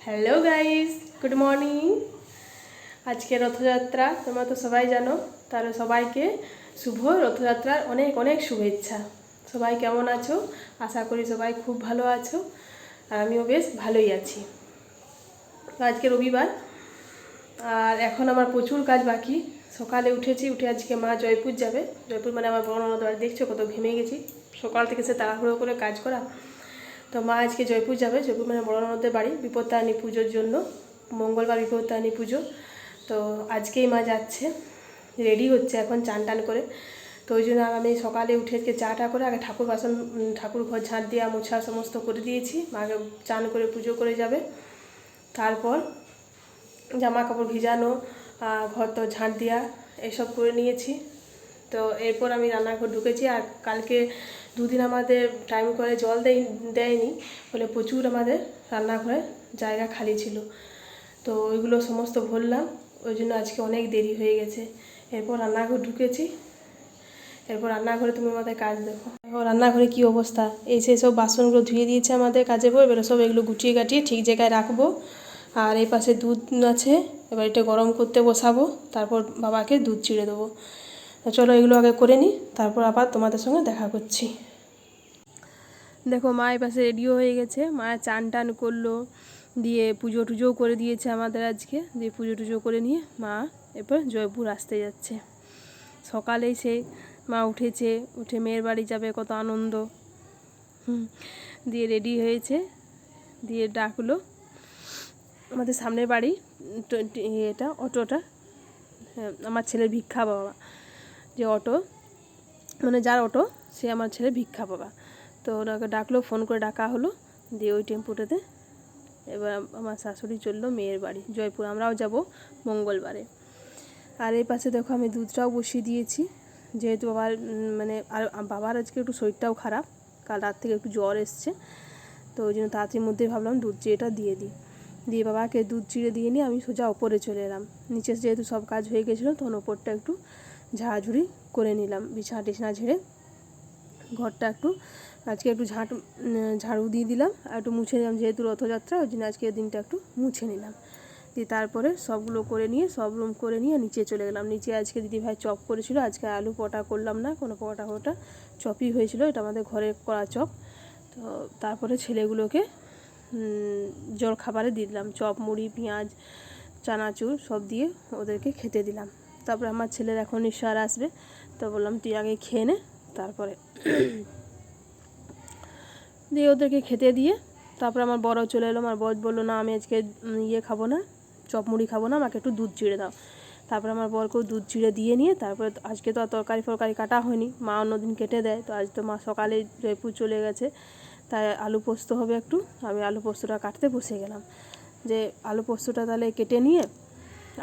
Hello guys, good morning. আজকে রথযাত্রা, তোমরা তো সবাই জানো। তাহলে সবাইকে শুভ রথযাত্রার অনেক অনেক শুভেচ্ছা। সবাই কেমন আছো? আশা করি সবাই খুব ভালো আছো, আর আমিও বেশ ভালোই আছি। আজকে রবিবার, আর এখন আমার প্রচুর কাজ বাকি। সকালে উঠে আজকে মা জয়পুর যাবে। জয়পুর মানে আমার বড় ননদ বাড়ি। দেখছো কত ঘেমে গেছি, সকাল থেকে সে তাড়াহুড়ো করে কাজ করা। তো মা আজকে জয়পুর যাবে। জয়পুর মানে বড় ননদের বাড়ি, বিপত্তারিণী পুজোর জন্য। মঙ্গলবার বিপত্তারিণী পুজো। তো আজকেই মা যাচ্ছে, রেডি হচ্ছে এখন চান টান করে। তো ওই জন্য আমি সকালে উঠে আজকে চাটা করে আগে ঠাকুর ঘর ঝাঁট দেওয়া মোছা সমস্ত করে দিয়েছি। মাকে চান করে পুজো করে যাবে। তারপর জামা কাপড় ভিজানো, ঘর তো ঝাঁট দেওয়া এসব করে নিয়েছি। তো এরপর আমি রান্নাঘর ঢুকেছি। আর কালকে দুদিন আমাদের টাইম করে জল দেয়নি বলে প্রচুর আমাদের রান্নাঘরে জায়গা খালি ছিল। তো ওইগুলো সমস্ত ভরলাম, ওই জন্য আজকে অনেক দেরি হয়ে গেছে। এরপর রান্নাঘর ঢুকেছি। এরপর রান্নাঘরে তুমি আমাদের কাজ দেখো। রান্নাঘরে কি অবস্থা! এই সেই সব বাসনগুলো ধুয়ে দিয়েছে আমাদের কাজে বউ। এবার সব এগুলো গুটিয়ে গাটিয়ে ঠিক জায়গায় রাখবো। আর এই পাশে দুধ আছে, এবার এটা গরম করতে বসাবো। তারপর বাবাকে দুধ চিড়ে দেবো। চলো এগুলো আগে করে নিই, তারপর আবার তোমাদের সঙ্গে দেখা করছি। দেখো মা এই পাশে রেডিও হয়ে গেছে। মায়ের চান টান করলো, দিয়ে পুজো টুজোও করে দিয়েছে আমাদের আজকে। দিয়ে পুজো টুজো করে নিয়ে মা এরপর জয়পুর আসতে যাচ্ছে। সকালেই সে মা উঠেছে, উঠে মেয়ের বাড়ি যাবে, কত আনন্দ। দিয়ে রেডি হয়েছে, দিয়ে ডাকলো আমাদের সামনের বাড়ি। এটা অটোটা আমার ছেলের ভিক্ষা বাবা, যে অটো মানে যার অটো সে আমার ছেলে ভিক্ষা বাবা। তো ওনাকে ডাকলো, ফোন করে ডাকা হলো। দিয়ে ওই টেম্পুটাতে এবার আমার শাশুড়ি চললো মেয়ের বাড়ি জয়পুর। আমরাও যাব মঙ্গলবারে। আর এই পাশে দেখো আমি দুধটাও বসিয়ে দিয়েছি, যেহেতু বাবার মানে আর বাবার আজকে একটু শরীরটাও খারাপ, কাল রাত থেকে একটু জ্বর এসছে। তো ওই জন্য তাড়াতাড়ির মধ্যেই ভাবলাম দুধ চিড়েটা দিয়ে দিই। দিয়ে বাবাকে দুধ চিড়ে দিয়ে নিয়ে আমি সোজা ওপরে চলে এলাম। নিচে যেহেতু সব কাজ হয়ে গেছিলো, তখন ওপরটা একটু ঝাড়াঝুড়ি করে নিলাম, বিছানা টিছানা ঝেড়ে ঘরটা একটু আজকে একটু ঝাড়ু দিয়ে দিলাম, আর একটু মুছে নিলাম। যেহেতু রথযাত্রা, ওই জন্য আজকে দিনটা একটু মুছে নিলাম। দিয়ে তারপরে সবগুলো করে নিয়ে সব রুম করে নিয়ে নিচে চলে গেলাম। নিচে আজকে দিদিভাই চপ করেছিল, আজকে আলু পটা করলাম না, কোনো পটা চপই হয়েছিল। এটা আমাদের ঘরে করা চপ। তো তারপরে ছেলেগুলোকে জল খাবারে দিয়ে দিলাম, চপ মুড়ি পেঁয়াজ চানাচুর সব দিয়ে ওদেরকে খেতে দিলাম। তারপরে আমার ছেলের এখন নিঃশ্বাস আসবে, তো বললাম তুই আগে খেয়ে নে, তারপরে দিয়ে ওদেরকে খেতে দিয়ে তারপরে আমার বড় চলে এলো। আমার বর বললো না আমি আজকে খাবো না, চপ মুড়ি খাবো না, আমাকে একটু দুধ চিড়ে দাও। তারপরে আমার বরকেও দুধ চিড়ে দিয়ে নিয়ে তারপরে আজকে তো আর তরকারি কাটা হয়নি, মা অন্যদিন কেটে দেয়। তো আজ তো মা সকালে জয়পুর চলে গেছে, তাই আলু পোস্ত হবে একটু। আমি আলু পোস্তটা কাটতে বসে গেলাম, যে আলু পোস্তটা তাহলে কেটে নিয়ে,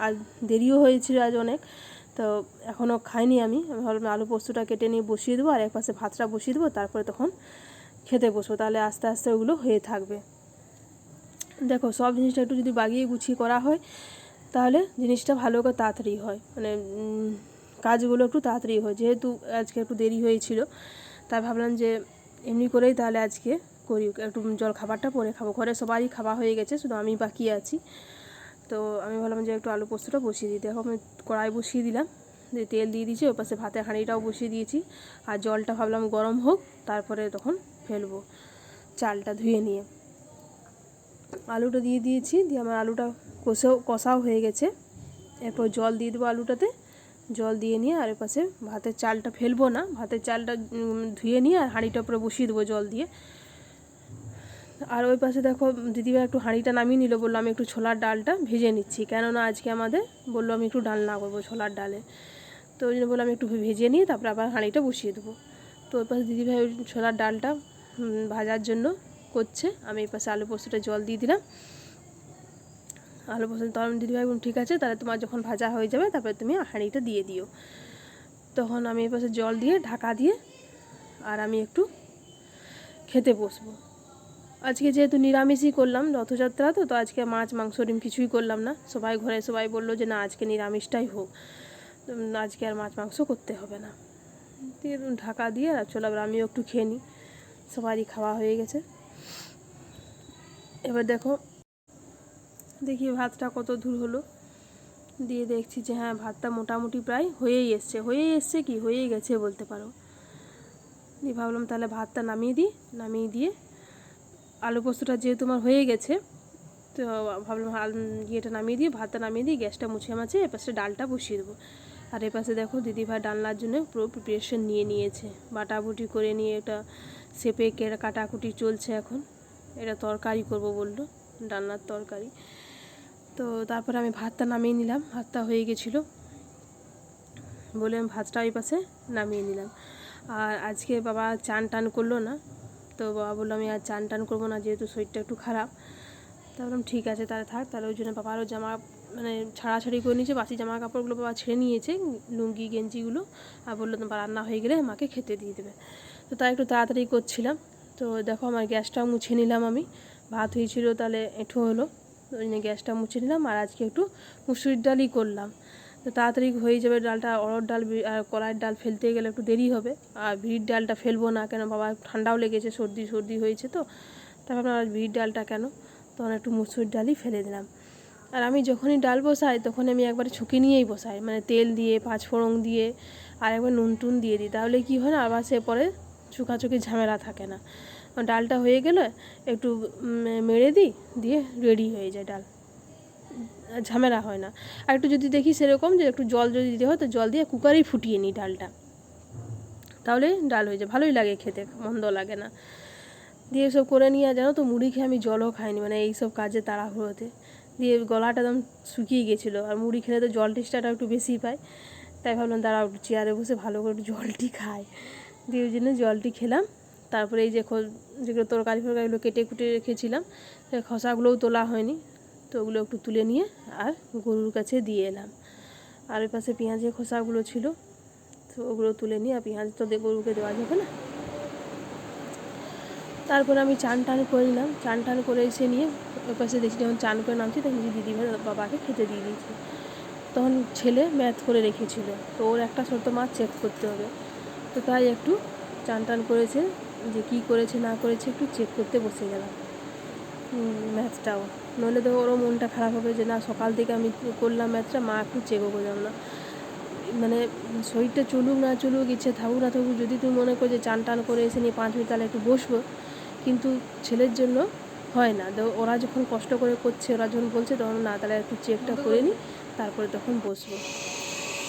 আর দেরিও হয়েছিল আজ অনেক। তো এখনও খাইনি আমি ভাবলাম আলু পোস্তটা কেটে নিয়ে বসিয়ে দেবো, আর এক পাশে ভাতটা বসিয়ে দেবো, তারপরে তখন খেতে বসবো। তাহলে আস্তে আস্তে ওগুলো হয়ে থাকবে। দেখো সব জিনিসটা একটু যদি বাগিয়ে গুছিয়ে করা হয়, তাহলে জিনিসটা ভালো করে তাড়াতাড়ি হয়, মানে কাজগুলো একটু তাড়াতাড়ি হয়। যেহেতু আজকে একটু দেরি হয়েছিল, তাই ভাবলাম যে এমনি করেই তাহলে আজকে করি, একটু জল খাবারটা পরে খাবো। ঘরে সবারই খাওয়া হয়ে গেছে, শুধু আমি বাকি আছি। তো আমি ভাবলাম যে একটু আলু পোস্তটা বসিয়ে দিই। দেখো আমি কড়াই বসিয়ে দিলাম, দিয়ে তেল দিয়ে দিয়েছি, ওর পাশে ভাতের হাঁড়িটাও বসিয়ে দিয়েছি। আর জলটা ভাবলাম গরম হোক, তারপরে তখন ফেলবো চালটা ধুয়ে নিয়ে। আলুটা দিয়ে দিয়েছি, দিয়ে আমার আলুটা কষাও হয়ে গেছে। এরপর জল দিয়ে দেবো আলুটাতে, জল দিয়ে নিয়ে আর পাশে ভাতের চালটা ফেলবো না, ভাতের চালটা ধুয়ে নিয়ে আর হাঁড়িটা উপরে বসিয়ে দেবো জল দিয়ে। আর ওই পাশে দেখো দিদিভাই একটু হাঁড়িটা নামিয়ে নিল, বললো আমি একটু ছোলার ডালটা ভেজে নিচ্ছি, কেননা আজকে আমাদের বললো আমি একটু ডালনা করবো ছোলার ডালে। তো ওই জন্য বললাম আমি একটু ভেজে নিয়ে তারপরে আবার হাঁড়িটা বসিয়ে দেবো। তো ওই পাশে দিদিভাই ওই ছোলার ডালটা ভাজার জন্য করছে। আমি এই পাশে আলু পোস্তটা জল দিয়ে দিলাম। আলু পোস্ত তখন দিদিভাই ঠিক আছে, তাহলে তোমার যখন ভাজা হয়ে যাবে তারপরে তুমি হাঁড়িটা দিয়ে দিও। তখন আমি এই পাশে জল দিয়ে ঢাকা দিয়ে আর আমি একটু খেতে বসবো। আজকে যেহেতু নিরামিষই করলাম, রথযাত্রা তো আজকে মাছ মাংস ডিম কিছুই করলাম না। সবাই বললো যে না আজকে নিরামিষটাই হোক, আজকে আর মাছ মাংস করতে হবে না। দিয়ে ঢাকা দিয়ে আর চলো এবার আমিও একটু খেয়ে নিই, সবারই খাওয়া হয়ে গেছে। এবার দেখো দেখি ভাতটা কত দূর হলো, দিয়ে দেখছি যে হ্যাঁ ভাতটা মোটামুটি প্রায় হয়েই এসছে কি হয়েই গেছে বলতে পারো। দিয়ে ভাবলাম তাহলে ভাতটা নামিয়ে দিয়ে আলু পোস্তটা যেহেতু আমার হয়ে গেছে, তো ভাবলাম ইয়েটা নামিয়ে দিয়ে ভাতটা নামিয়ে দিয়ে গ্যাসটা মুছে মাছে এপাশে ডালটা বসিয়ে দেবো। আর এপাশে দেখো দিদিভাই ডালনার জন্য পুরো প্রিপারেশন নিয়েছে, বাটাবুটি করে নিয়ে এটা সেপে কাটাকুটি চলছে এখন। এটা তরকারি করব বললো, ডালনার তরকারি। তো তারপরে আমি ভাতটা নামিয়ে নিলাম, ভাতটা হয়ে গেছিলো বলে আমি ভাতটা ওই পাশে নামিয়ে নিলাম। আর আজকে বাবা চান টান করলো না, তো বাবা বললো আমি আর চান টান করবো না, যেহেতু শরীরটা একটু খারাপ। তা বললাম ঠিক আছে তাহলে থাক, তাহলে ওই জন্য বাবা আরও জামা মানে ছাড়াছাড়ি করে নিয়েছে, বাসি জামা কাপড়গুলো বাবা ছেড়ে নিয়েছে, লুঙ্গি গেঞ্জিগুলো, আর বললো তোমার রান্না হয়ে গেলে আমাকে খেতে দিয়ে দেবে। তো তাই একটু তাড়াতাড়ি করছিলাম। তো দেখো আমার গ্যাসটাও মুছে নিলাম, আমি ভাত হয়েছিল তাহলে এঁঠো হলো, ওই জন্য গ্যাসটা মুছে নিলাম। আর আজকে একটু মুসুরির ডালই করলাম, তো তাড়াতাড়ি হয়ে যাবে। ডালটা অড়হর ডাল আর কলাইয়ের ডাল ফেলতে গেলে একটু দেরি হবে, আর বিড়ির ডালটা ফেলবো না, কেন বাবা ঠান্ডাও লেগেছে, সর্দি হয়েছে, তো তারপর আর বিড়ির ডালটা কেন, তখন একটু মুসুরির ডালই ফেলে দিলাম। আর আমি যখনই ডাল বসাই তখন আমি একবারে ছুঁকে নিয়েই বসাই, মানে তেল দিয়ে পাঁচফোড়ন দিয়ে আর একবার নুন টুন দিয়ে দিই, তাহলে কি হয় না আবার সে পরে চুকাচুকি ঝামেলা থাকে না। ডালটা হয়ে গেলে একটু মেরে দিই, দিয়ে রেডি হয়ে যায় ডাল, ঝামেলা হয় না। আর একটু যদি দেখি সেরকম যে একটু জল যদি দিতে হয়, তো জল দিয়ে কুকারেই ফুটিয়ে নিই ডালটা, তাহলে ডাল হয়ে যায়, ভালোই লাগে খেতে, মন্দ লাগে না। দিয়ে এসব করে নিয়ে জানো তো মুড়ি খেয়ে আমি জলও খাইনি, মানে এইসব কাজে তাড়াহুড়োতে, দিয়ে গলাটা একদম শুকিয়ে গেছিলো, আর মুড়ি খেলে তো জল টেস্টটা একটু বেশি পাই, তাই ভাবলাম দাঁড়াও একটু চেয়ারে বসে ভালো করে একটু জলটি খাই, দিয়ে ওই জন্য জলটি খেলাম। তারপরে এই যে যেগুলো তরকারিগুলো কেটে কুটে রেখেছিলাম, খোসাগুলোও তোলা হয়নি, তো ওগুলো একটু তুলে নিয়ে আর গরুর কাছে দিয়ে এলাম। আর ওই পাশে পেঁয়াজের খোসাগুলো ছিল, তো ওগুলো তুলে নিয়ে, আর পেঁয়াজ তো গরুকে দেওয়া যাবে না। তারপরে আমি চান টান করে নিলাম, চান টান করে এসে নিয়ে ওই পাশে দেখছি যখন চান করে নামছি তখন দিদিভাই বাবাকে খেতে দিয়ে দিয়েছি। তখন ছেলে ম্যাথ করে রেখেছিল, তো ওর একটা ছোট মাছ চেক করতে হবে, তো তাই একটু চান টান করেছে, যে কী করেছে না করেছে একটু চেক করতে বসে গেলাম ম্যাথটাও, নইলে তো ওরও মনটা খারাপ হবে যে না সকাল থেকে আমি করলাম ম্যাথটা, মা একটু চেকও করলাম না। মানে শরীরটা চলুক না চলুক, ইচ্ছে থাকুক না থাকুক, যদি তুমি মনে করো যে চান টান করে এসে নিয়ে 5 মিনিট তাহলে একটু বসবো, কিন্তু ছেলের জন্য হয় না, তো ওরা যখন কষ্ট করে করছে, ওরা যখন বলছে, তখন না তাহলে একটু চেকটা করে নিই, তারপরে তখন বসবো।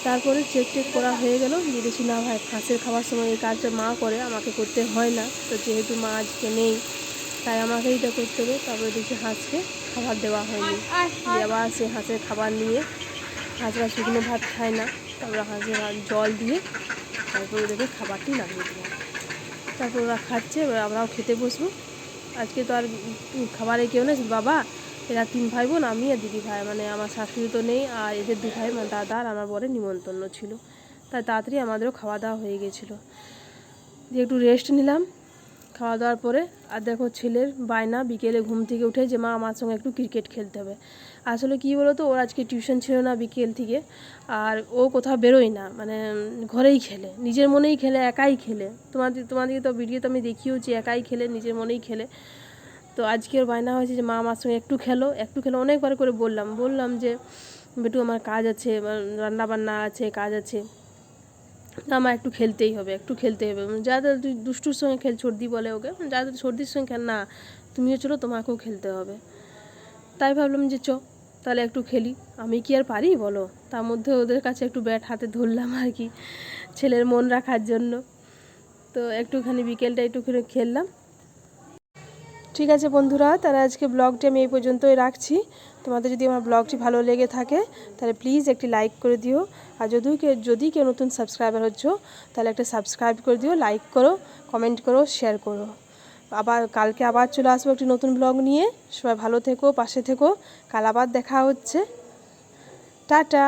তারপরে চেক করা হয়ে গেল, দিয়ে দেখছি না ভাই হাঁসের খাওয়ার সময় এই কাজটা মা করে, আমাকে করতে হয় না, তো যেহেতু মা আজকে নেই তাই আমাকেই এটা করতে হবে। তারপরে দেখছি হাঁসকে খাবার দেওয়া হয়নি, দিয়ে আবার সে হাঁসের খাবার নিয়ে, হাঁসরা শুকনো ভাত খায় না, তারপরে হাঁসের জল দিয়ে তারপরে ওদেরকে খাবারটি লাগিয়ে দিলাম। তারপর ওরা খাচ্ছে, এবার আমরাও খেতে বসবো। আজকে তো আর খাবারে কেউ নেই, বাবা এরা 3 ভাই বোন, আমি আর দিদি ভাই, মানে আমার শাশুড়ি তো নেই, আর এদের 2 ভাই, মানে দাদা আর আমার বরের নিমন্ত্রণ ছিল, তাই তাড়াতাড়ি আমাদেরও খাওয়া দাওয়া হয়ে গেছিলো। দিয়ে একটু রেস্ট নিলাম খাওয়া দাওয়ার পরে। আর দেখো ছেলের বায়না, বিকেলে ঘুম থেকে উঠে যে মা আমার সঙ্গে একটু ক্রিকেট খেলতে হবে। আসলে কী বলো তো, ওর আজকে টিউশন ছিল না বিকেল থেকে, আর ও কোথাও বেরোয় না, মানে ঘরেই খেলে, নিজের মনেই খেলে, একাই খেলে। তোমাদেরকে তো ভিডিও তো আমি দেখিয়েওছি, একাই খেলে, নিজের মনেই খেলে। তো আজকের বায়না হয়েছে যে মা আমার সঙ্গে একটু খেলো। অনেকবার করে বললাম যে বেটু আমার কাজ আছে, রান্না বান্না আছে, কাজ আছে, আমার একটু খেলতেই হবে। যাতে তুই দুষ্টুর সঙ্গে খেল, সর্দি বলে ওকে, যাতে সর্দির সঙ্গে খেল না, তুমিও চলো, তোমাকেও খেলতে হবে। তাই ভাবলাম যে তাহলে একটু খেলি, আমি কি আর পারি বলো। তার মধ্যে ওদের কাছে একটু ব্যাট হাতে ধরলাম আর কি, ছেলের মন রাখার জন্য। তো একটুখানি বিকেলটা একটুখানি খেললাম। ঠিক আছে বন্ধুরা, তাহলে আজকে ব্লগটি আমি এই পর্যন্তই রাখছি। তোমাদের যদি আমার ব্লগটি ভালো লেগে থাকে তাহলে প্লিজ একটি লাইক করে দিও, আর যদি কেউ নতুন সাবস্ক্রাইবার হচ্ছ তাহলে একটা সাবস্ক্রাইব করে দিও, লাইক করো, কমেন্ট করো, শেয়ার করো। কালকে আবার চলে আসবো একটি নতুন ব্লগ নিয়ে। সবাই ভালো থেকো, পাশে থেকো, কাল আবার দেখা হচ্ছে। টাটা।